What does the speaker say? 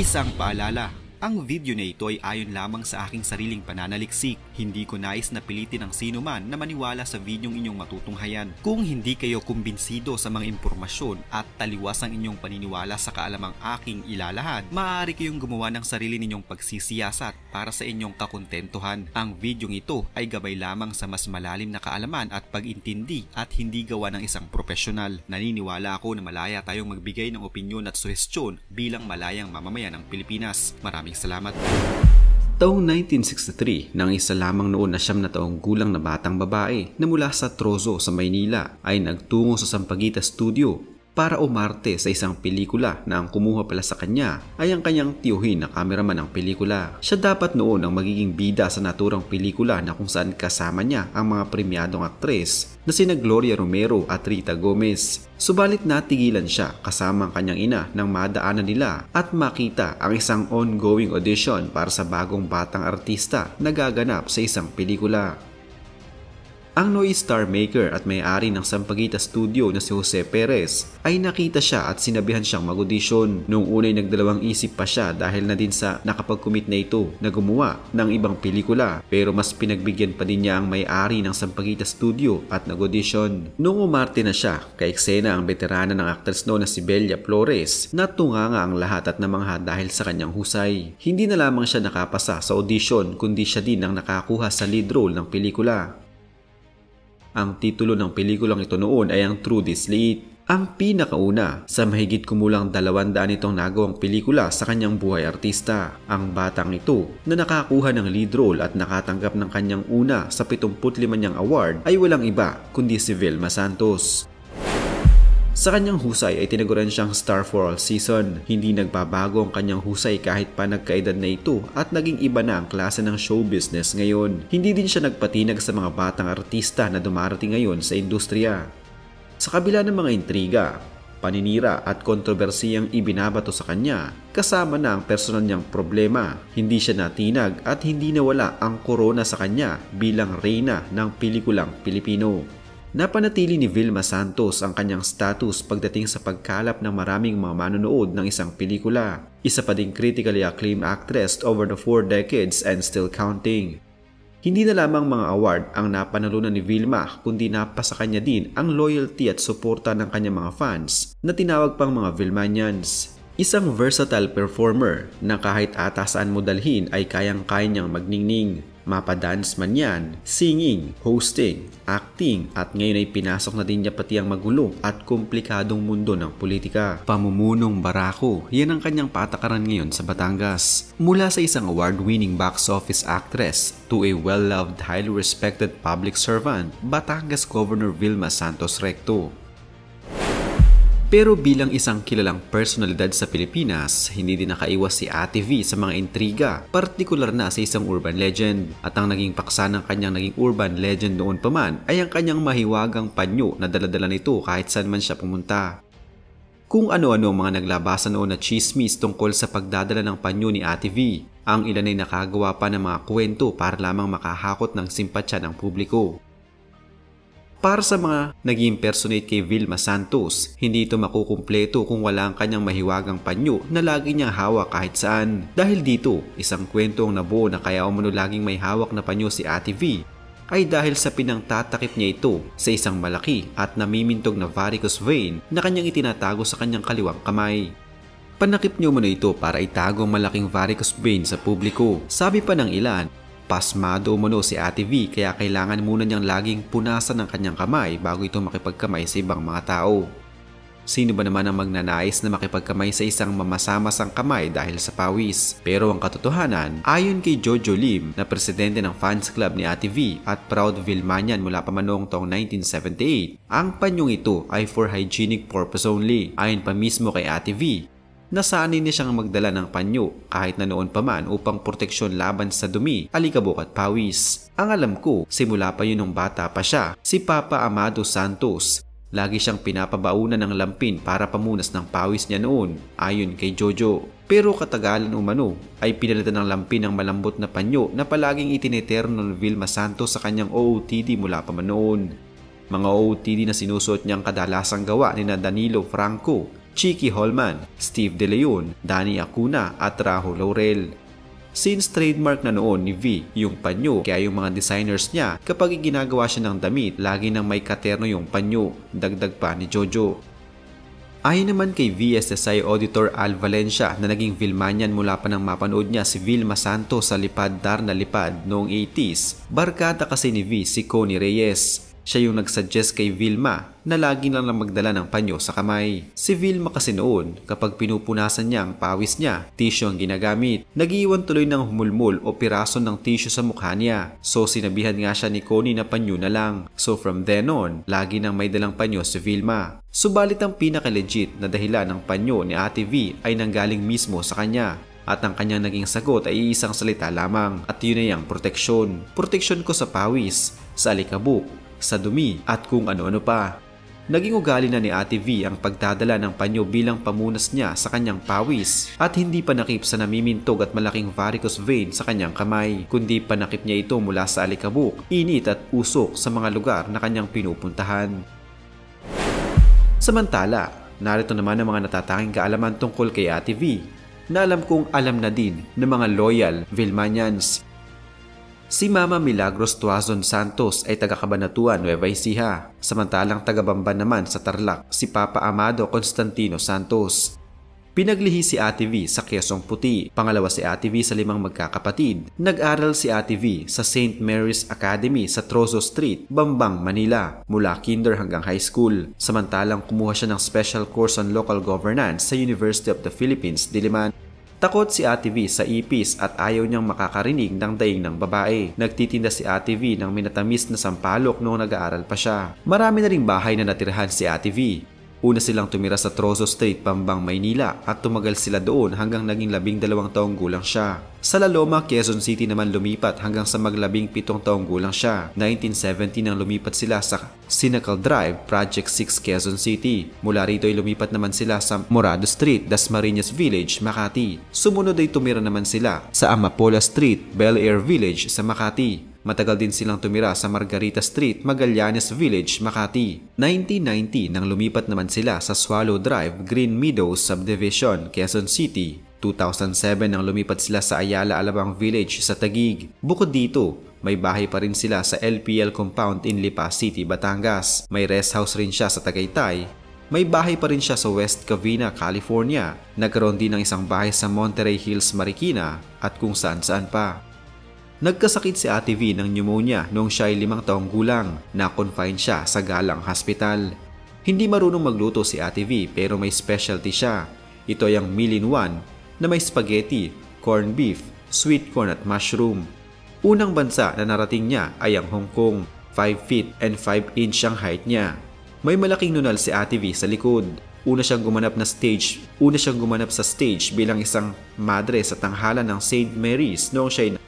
Isang paalala, ang video na ito ay ayon lamang sa aking sariling pananaliksik. Hindi ko nais na pilitin ang sino man na maniwala sa videong inyong matutunghayan. Kung hindi kayo kumbinsido sa mga impormasyon at taliwas ang inyong paniniwala sa kaalamang aking ilalahad, maaari kayong gumawa ng sarili ninyong pagsisiyasat para sa inyong kakontentuhan. Ang videong ito ay gabay lamang sa mas malalim na kaalaman at pag-intindi at hindi gawa ng isang profesional. Naniniwala ako na malaya tayong magbigay ng opinyon at suhestyon bilang malayang mamamayan ng Pilipinas. Maraming salamat. Taong 1963, nang isa lamang noon na 9 na taong gulang na batang babae na mula sa Trozo sa Maynila ay nagtungo sa Sampaguita Studio para umarte sa isang pelikula na ang kumuha pala sa kanya ay ang kanyang tiyuhin na kameraman ng pelikula. Siya dapat noon ang magiging bida sa naturang pelikula na kung saan kasama niya ang mga premyadong aktres na sina Gloria Romero at Rita Gomez. Subalit natigilan siya kasama ang kanyang ina nang madaanan nila at makita ang isang ongoing audition para sa bagong batang artista na gaganap sa isang pelikula. Ang noise star maker at may-ari ng Sampaguita Studio na si Jose Perez ay nakita siya at sinabihan siyang mag-audition. Noong una'y nagdalawang isip pa siya dahil na din sa nakapag-commit na ito na gumawa ng ibang pelikula, pero mas pinagbigyan pa din niya ang may-ari ng Sampaguita Studio at nag-audition. Noong umarte na siya, ka-eksena ang veterana ng actress noon na si Belia Flores, natunganga ang lahat at namangha dahil sa kanyang husay. Hindi na lamang siya nakapasa sa audition kundi siya din ang nakakuha sa lead role ng pelikula. Ang titulo ng pelikulang ito noon ay ang True This Late. Ang pinakauna sa mahigit kumulang 200 itong nagawang pelikula sa kanyang buhay artista. Ang batang ito na nakakuha ng lead role at nakatanggap ng kanyang una sa 75 niyang award ay walang iba kundi si Vilma Santos. Sa kanyang husay ay tinaguran siyang star for all season. Hindi nagbabago ang kanyang husay kahit pa nagkaedad na ito at naging iba na ang klase ng show business ngayon. Hindi din siya nagpatinag sa mga batang artista na dumarating ngayon sa industriya. Sa kabila ng mga intriga, paninira at kontrobersiyang ibinabato sa kanya, kasama na ang personal niyang problema, hindi siya natinag at hindi nawala ang korona sa kanya bilang reyna ng pelikulang Pilipino. Napanatili ni Vilma Santos ang kanyang status pagdating sa pagkalap ng maraming mga manonood ng isang pelikula. Isa pa ding critically acclaimed actress over the 4 decades and still counting. Hindi na lamang mga award ang napanalunan ni Vilma kundi napasa kanya din ang loyalty at suporta ng kanyang mga fans na tinawag pang mga Vilmanians. Isang versatile performer na kahit atasaan mo dalhin ay kayang-kaya niyang magningning. Mapadance man yan, singing, hosting, acting at ngayon ay pinasok na din niya pati ang magulo at komplikadong mundo ng politika. Pamumunong barako, yan ang kanyang patakaran ngayon sa Batangas. Mula sa isang award-winning box office actress to a well-loved, highly respected public servant, Batangas Governor Vilma Santos Recto. Pero bilang isang kilalang personalidad sa Pilipinas, hindi din nakaiwas si Ate V sa mga intriga, partikular na sa isang urban legend. At ang naging paksa ng kanyang naging urban legend noon pa man ay ang kanyang mahiwagang panyo na daladala nito kahit saan man siya pumunta. Kung ano-ano ang mga naglabasan noon na chismis tungkol sa pagdadala ng panyo ni Ate V, ang ilan ay nakagawa pa ng mga kwento para lamang makahakot ng simpatsya ng publiko. Para sa mga nag-impersonate kay Vilma Santos, hindi ito makukumpleto kung wala ang kanyang mahiwagang panyo na lagi niyang hawak kahit saan. Dahil dito, isang kwento ang nabuo na kaya umano laging may hawak na panyo si Ate V ay dahil sa pinangtatakip niya ito sa isang malaki at namimintog na varicose vein na kanyang itinatago sa kanyang kaliwang kamay. Panakip niyo muna ito para itago ang malaking varicose vein sa publiko. Sabi pa ng ilan, pasmado umano si Ate V kaya kailangan muna niyang laging punasan ng kanyang kamay bago ito makipagkamay sa ibang mga tao. Sino ba naman ang magnanais na makipagkamay sa isang mamasamasang kamay dahil sa pawis? Pero ang katotohanan, ayon kay Jojo Lim na presidente ng fans club ni Ate V at proud Vilmanian mula pa man noong taong 1978, ang panyong ito ay for hygienic purpose only. Ayon pa mismo kay Ate V, nasanay niya siyang magdala ng panyo kahit na noon pa man upang proteksyon laban sa dumi, alikabok at pawis. Ang alam ko, simula pa yun nung bata pa siya, si Papa Amado Santos. Lagi siyang pinapabaunan ng lampin para pamunas ng pawis niya noon, ayon kay Jojo. Pero katagalan umano ay pinalitan ng lampin ng malambot na panyo na palaging itineterno ng Vilma Santos sa kanyang OOTD mula pa man noon. Mga OOTD na sinusuot niyang kadalasang gawa ni na Danilo Franco, Chicky Holman, Steve De Leon, Danny Acuna at Rahul Laurel. Since trademark na noon ni V yung panyo, kaya yung mga designers niya kapag ginagawa siya ng damit, lagi nang may katerno yung panyo, dagdag pa ni Jojo. Ayon naman kay VSSI Auditor Al Valencia na naging Vilmanian mula pa nang mapanood niya si Vilma Santos sa Lipad Dar na Lipad noong 80s, barkada kasi ni V si Connie Reyes. Siya yung nagsuggest kay Vilma na lagi lang magdala ng panyo sa kamay. Si Vilma kasi noon, kapag pinupunasan niya ang pawis niya, tissue ang ginagamit. Nag-iwan tuloy ng humulmul o piraso ng tissue sa mukha niya. So sinabihan nga siya ni Connie na panyo na lang. So from then on, lagi nang may dalang panyo si Vilma. Subalit ang pinaka-legit na dahilan ng panyo ni Ate V ay nanggaling mismo sa kanya. At ang kanyang naging sagot ay isang salita lamang at yun ay ang proteksyon. Proteksyon ko sa pawis, sa alikabok, sa dumi at kung ano-ano pa. Naging ugali na ni Ate V ang pagdadala ng panyo bilang pamunas niya sa kanyang pawis at hindi panakip sa namimintog at malaking varicose vein sa kanyang kamay, kundi panakip niya ito mula sa alikabok, init at usok sa mga lugar na kanyang pinupuntahan. Samantala, narito naman ang mga natatanging kaalaman tungkol kay Ate V na alam kong alam na din ng mga loyal Vilmanians. Si Mama Milagros Tuazon Santos ay taga Cabanatuan, Nueva Ecija, samantalang taga Bamban naman sa Tarlac si Papa Amado Constantino Santos. Pinaglihi si Ate V sa Quezon Puti, pangalawa si Ate V sa 5 magkakapatid. Nag-aral si Ate V sa St. Mary's Academy sa Trozo Street, Bambang, Manila, mula kinder hanggang high school. Samantalang kumuha siya ng special course on local governance sa University of the Philippines, Diliman. Takot si Ate V sa ipis at ayaw niyang makakarinig ng daing ng babae. Nagtitinda si Ate V ng minatamis na sampalok noong nag-aaral pa siya. Marami na ring bahay na natirahan si Ate V. Una silang tumira sa Trozo Street, Bambang, Maynila at tumagal sila doon hanggang naging 12 taong gulang siya. Sa La Loma, Quezon City naman lumipat hanggang sa mag-17 taong gulang siya. 1970 nang lumipat sila sa Sinacal Drive, Project 6, Quezon City. Mula rito ay lumipat naman sila sa Morado Street, Dasmariñas Village, Makati. Sumunod ay tumira naman sila sa Amapola Street, Bel Air Village sa Makati. Matagal din silang tumira sa Margarita Street, Magallanes Village, Makati. 1990 nang lumipat naman sila sa Swallow Drive, Green Meadows Subdivision, Quezon City. 2007 nang lumipat sila sa Ayala Alabang Village sa Taguig. Bukod dito, may bahay pa rin sila sa LPL Compound in Lipa City, Batangas. May rest house rin siya sa Tagaytay. May bahay pa rin siya sa West Covina, California. Nagkaroon din ng isang bahay sa Monterey Hills, Marikina at kung saan-saan pa. Nagkasakit si Ate V ng pneumonia noong siya ay 5 taong gulang. Na-confine siya sa Galang Hospital. Hindi marunong magluto si Ate V pero may specialty siya. Ito ay ang Meal-in-One na may spaghetti, corned beef, sweet corn at mushroom. Unang bansa na narating niya ay ang Hong Kong. 5 feet and 5 inch ang height niya. May malaking nunal si Ate V sa likod. Una siyang gumanap sa stage bilang isang madre sa tanghalan ng St. Mary's noong siya ay